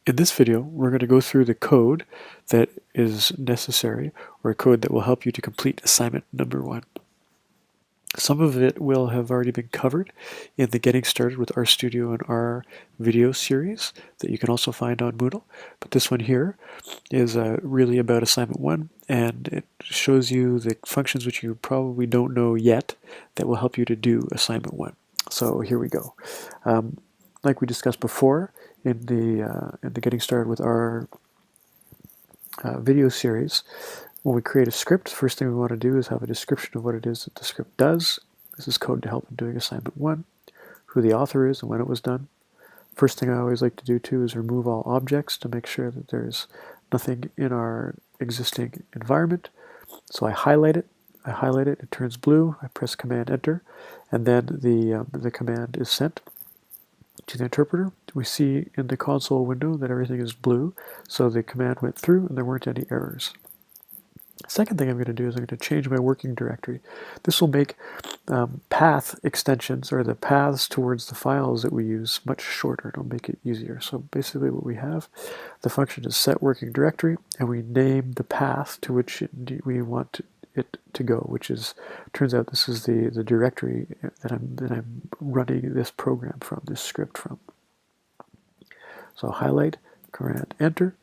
In this video, we're going to go through the code that is necessary, or a code that will help you to complete assignment number 1. Some of it will have already been covered in the Getting Started with RStudio and R video series that you can also find on Moodle, but this one here is really about assignment 1, and it shows you the functions which you probably don't know yet that will help you to do assignment 1. So here we go. Like we discussed before in the Getting Started with R video series, when we create a script, the first thing we want to do is have a description of what it is that the script does. This is code to help in doing assignment 1, who the author is and when it was done. First thing I always like to do too is remove all objects to make sure that there's nothing in our existing environment. So I highlight it, it turns blue, I press Command Enter, and then the command is sent to the interpreter. We see in the console window that everything is blue, so the command went through and there weren't any errors. Second thing I'm going to do is I'm going to change my working directory. This will make path extensions, or the paths towards the files that we use, much shorter. It'll make it easier. So basically what we have, the function is set working directory, and we name the path to which we want it to go, which is, turns out this is the directory that I'm running this program from, this script from. So highlight, Command Enter.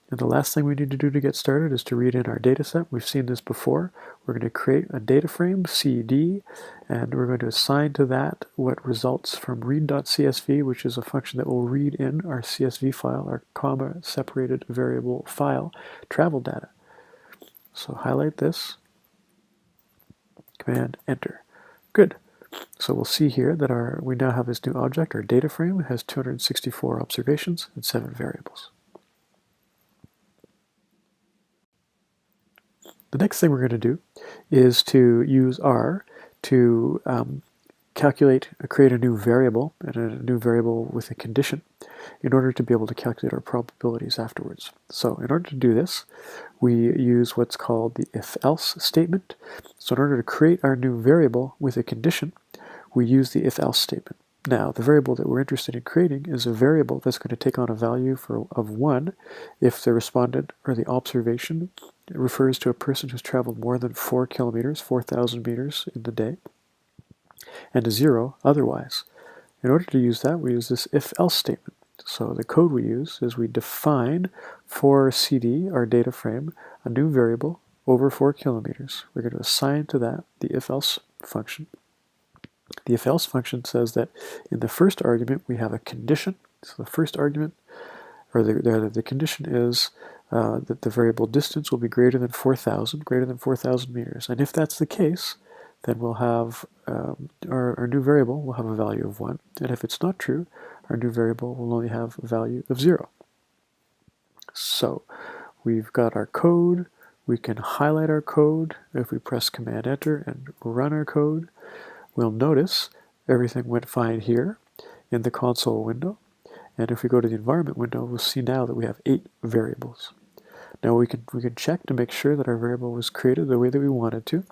And the last thing we need to do to get started is to read in our data set. We've seen this before. We're going to create a data frame, CD, and we're going to assign to that what results from read.csv, which is a function that will read in our CSV file, our comma-separated variable file, travel data. So highlight this, Command Enter. Good. So we'll see here that we now have this new object. Our data frame has 264 observations and 7 variables. The next thing we're going to do is to use R to create a new variable, and a new variable with a condition, in order to be able to calculate our probabilities afterwards. So in order to do this, we use what's called the if-else statement. So in order to create our new variable with a condition, we use the if-else statement. Now, the variable that we're interested in creating is a variable that's going to take on a value of 1 if the respondent or the observation refers to a person who's traveled more than 4 kilometers, 4,000 meters in the day, and a 0 otherwise. In order to use that, we use this if-else statement. So the code we use is we define for CD, our data frame, a new variable over 4 kilometers. We're going to assign to that the if-else function. The if-else function says that in the first argument we have a condition. So the first argument, or the condition is that the variable distance will be greater than 4,000 meters. And if that's the case, then we'll have our new variable will have a value of 1. And if it's not true, our new variable will only have a value of 0. So we've got our code. We can highlight our code. If we press Command Enter and run our code, we'll notice everything went fine here in the console window. And if we go to the environment window, we'll see now that we have 8 variables. Now we can check to make sure that our variable was created the way that we wanted to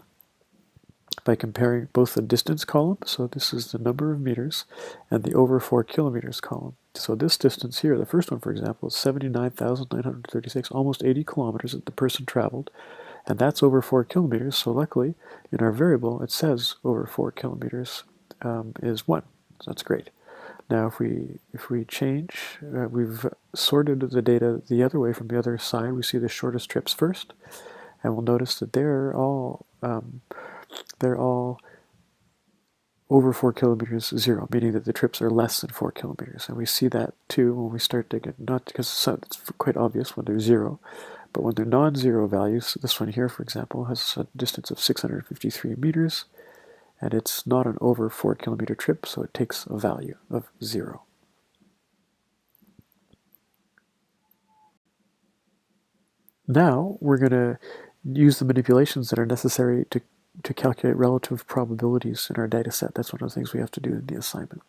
by comparing both the distance column, so this is the number of meters, and the over 4 kilometers column. So this distance here, the first one for example, is 79,936, almost 80 kilometers that the person traveled, and that's over 4 kilometers, so luckily in our variable it says over 4 kilometers is 1, so that's great. Now if we change, we've sorted the data the other way from the other side. We see the shortest trips first, and we'll notice that they're all over 4 kilometers 0, meaning that the trips are less than 4 kilometers. And we see that too when we start to get, not because it's quite obvious when they're 0, but when they're non-zero values. This one here, for example, has a distance of 653 meters. And it's not an over 4 kilometer trip, so it takes a value of 0. Now we're going to use the manipulations that are necessary to calculate relative probabilities in our data set. That's one of the things we have to do in the assignment.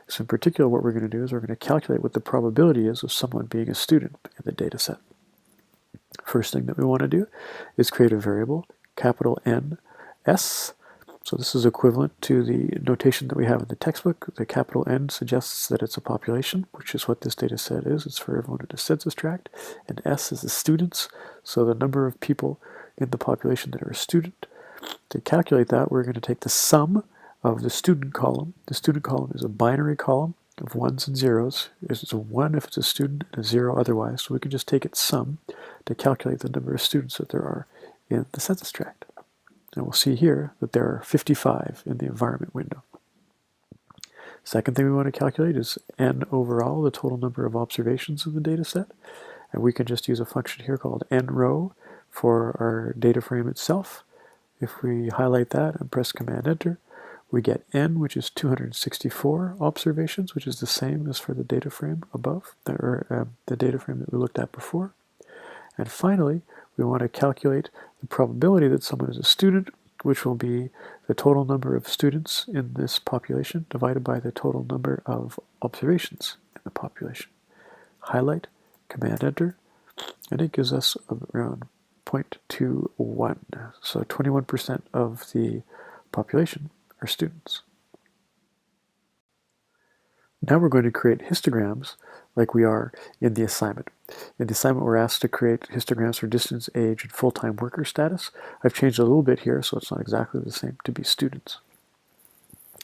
So in particular, what we're going to do is we're going to calculate what the probability is of someone being a student in the data set. First thing that we want to do is create a variable, capital N, S, So this is equivalent to the notation that we have in the textbook. The capital N suggests that it's a population, which is what this data set is. It's for everyone in a census tract. And S is the students, so the number of people in the population that are a student. To calculate that, we're going to take the sum of the student column. The student column is a binary column of ones and zeros. It's a 1 if it's a student and a 0 otherwise. So we can just take its sum to calculate the number of students that there are in the census tract. And we'll see here that there are 55 in the environment window. Second thing we want to calculate is n overall, the total number of observations in the data set. And we can just use a function here called nrow for our data frame itself. If we highlight that and press Command Enter, we get n, which is 264 observations, which is the same as for the data frame above, or the data frame that we looked at before. And finally, we want to calculate the probability that someone is a student, which will be the total number of students in this population divided by the total number of observations in the population. Highlight, Command Enter, and it gives us around 0.21. So 21% of the population are students. Now we're going to create histograms like we are in the assignment. In the assignment, we're asked to create histograms for distance, age, and full-time worker status. I've changed a little bit here, so it's not exactly the same to be students.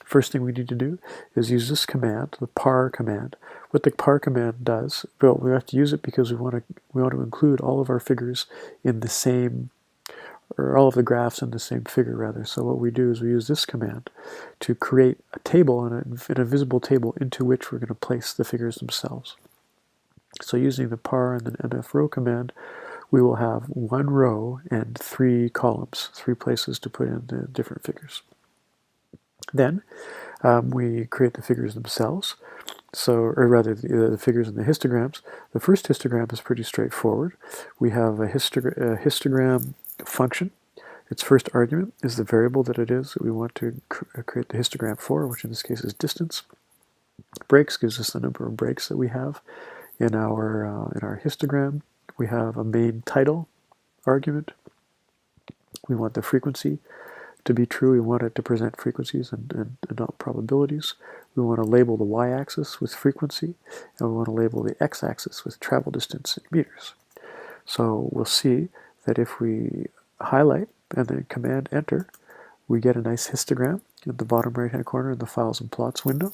First thing we need to do is use this command, the par command. What the par command does, well, we have to use it because we want to include all of our figures in the same, or all of the graphs in the same figure rather. So what we do is we use this command to create a table, and a visible table into which we're going to place the figures themselves. So using the par and then mfrow command, we will have one row and 3 columns, 3 places to put in the different figures. Then we create the figures themselves, or rather the figures in the histograms. The first histogram is pretty straightforward. We have a histogram function. Its first argument is the variable that it is that we want to create the histogram for, which in this case is distance. Breaks gives us the number of breaks that we have in our histogram. We have a main title argument. We want the frequency to be true. We want it to present frequencies and not probabilities. We want to label the y-axis with frequency, and we want to label the x-axis with travel distance in meters. So we'll see that if we highlight and then Command Enter, we get a nice histogram in the bottom right-hand corner in the Files and Plots window.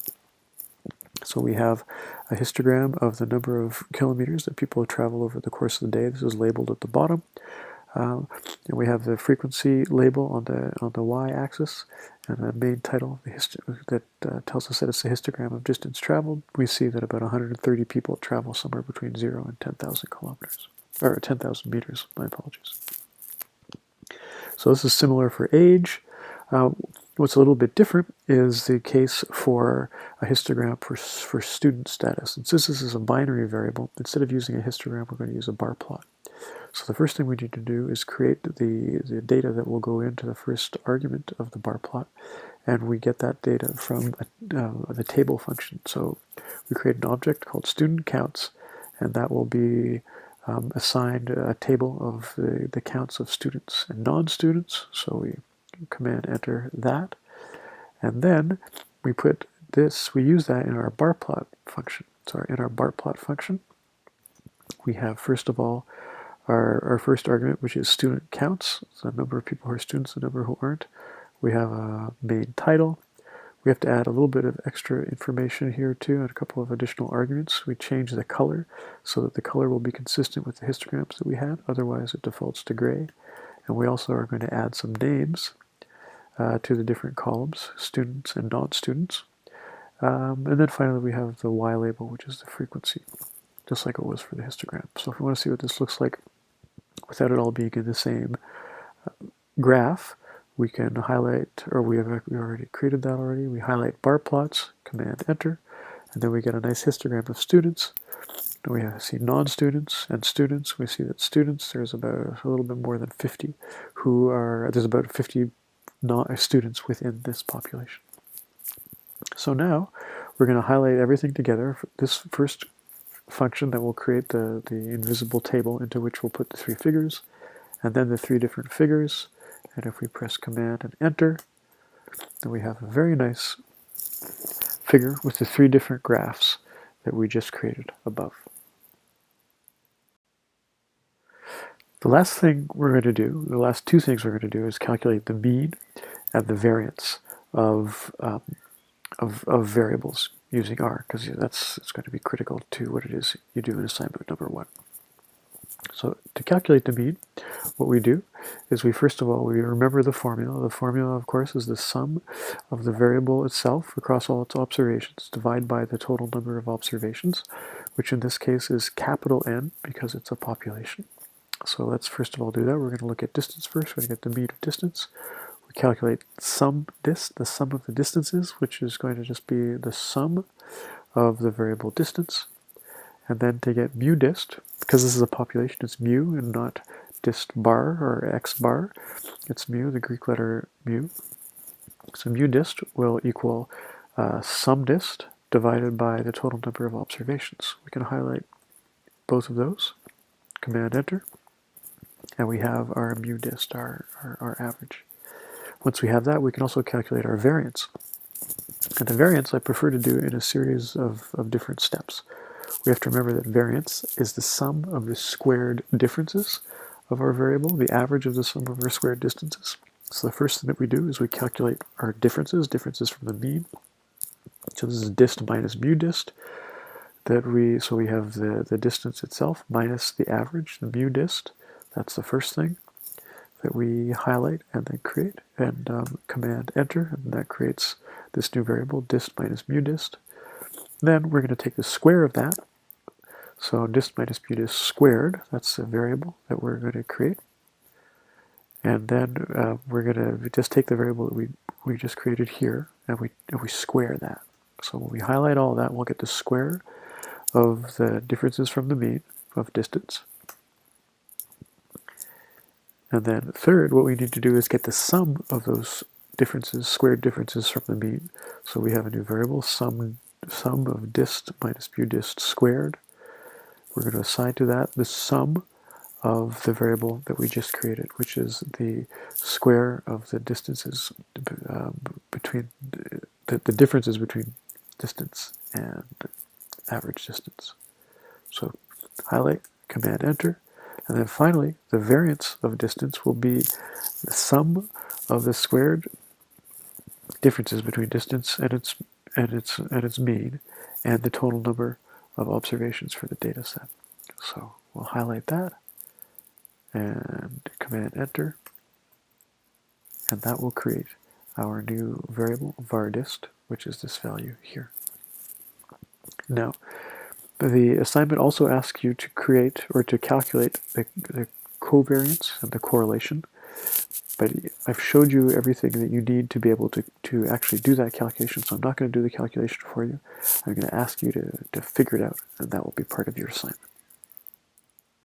So we have a histogram of the number of kilometers that people travel over the course of the day. This is labeled at the bottom. And we have the frequency label on the y-axis, and the main title that tells us that it's a histogram of distance traveled. We see that about 130 people travel somewhere between 0 and 10,000 kilometers, or 10,000 meters. My apologies. So this is similar for age. What's a little bit different is the case for a histogram for student status. And since this is a binary variable, instead of using a histogram, we're going to use a bar plot. So the first thing we need to do is create the data that will go into the first argument of the bar plot, and we get that data from the table function. So we create an object called student counts, and that will be assigned a table of the counts of students and non-students. So we Command Enter that, and then we use that in our bar plot function. Sorry, in our bar plot function, we have first of all our first argument, which is student counts, so the number of people who are students, the number who aren't. We have a main title. We have to add a little bit of extra information here too, and a couple of additional arguments. We change the color so that the color will be consistent with the histograms that we had, otherwise it defaults to gray. And we also are going to add some names to the different columns, students and non-students. And then finally we have the Y label, which is the frequency, just like it was for the histogram. So if we want to see what this looks like without it all being in the same graph, we can highlight, or we already created that already. We highlight bar plots, Command Enter, and then we get a nice histogram of students. And we see non-students and students. We see that students, there's about a little bit more than 50 there's about 50 students within this population. So now we're going to highlight everything together. This first function that will create the invisible table into which we'll put the 3 figures, and then the 3 different figures. And if we press Command and Enter, then we have a very nice figure with the 3 different graphs that we just created above. The last thing we're going to do, the last 2 things we're going to do is calculate the mean and the variance of variables using R, because it's going to be critical to what it is you do in assignment number 1. So to calculate the mean, what we do is first of all, we remember the formula. The formula, of course, is the sum of the variable itself across all its observations divided by the total number of observations, which in this case is capital N because it's a population. So let's first of all do that. We're going to look at distance first. We're going to get the mean of distance. We calculate the sum of the distances, which is going to just be the sum of the variable distance. And then to get mu dist, because this is a population, it's mu and not dist bar or x bar. It's mu, the Greek letter mu. So mu dist will equal sum dist divided by the total number of observations. We can highlight both of those, Command Enter, and we have our mu dist, our average. Once we have that, we can also calculate our variance. And the variance I prefer to do in a series of different steps. We have to remember that variance is the sum of the squared differences of our variable, the average of the sum of our squared distances. So the first thing that we do is we calculate our differences from the mean. So this is dist minus mu dist. So we have the distance itself minus the average, the mu dist. That's the first thing that we highlight and then create, and Command Enter, and that creates this new variable, dist minus mu dist. Then we're going to take the square of that. So dist minus mu dist squared, that's the variable that we're going to create. And then we're going to just take the variable that we just created here, and we square that. So when we highlight all that, we'll get the square of the differences from the mean of distance. And then third, what we need to do is get the sum of those differences, squared differences from the mean. So we have a new variable, sum of dist minus mu dist squared. We're going to assign to that the sum of the variable that we just created, which is the square of the distances between the differences between distance and average distance. So highlight, Command Enter, and then finally the variance of distance will be the sum of the squared differences between distance and its mean and the total number of observations for the data set. So we'll highlight that and Command Enter, and that will create our new variable vardist, which is this value here. Now, the assignment also asks you to create or to calculate the covariance and the correlation, but I've showed you everything that you need to be able to actually do that calculation, so I'm not going to do the calculation for you. I'm going to ask you to figure it out, and that will be part of your assignment.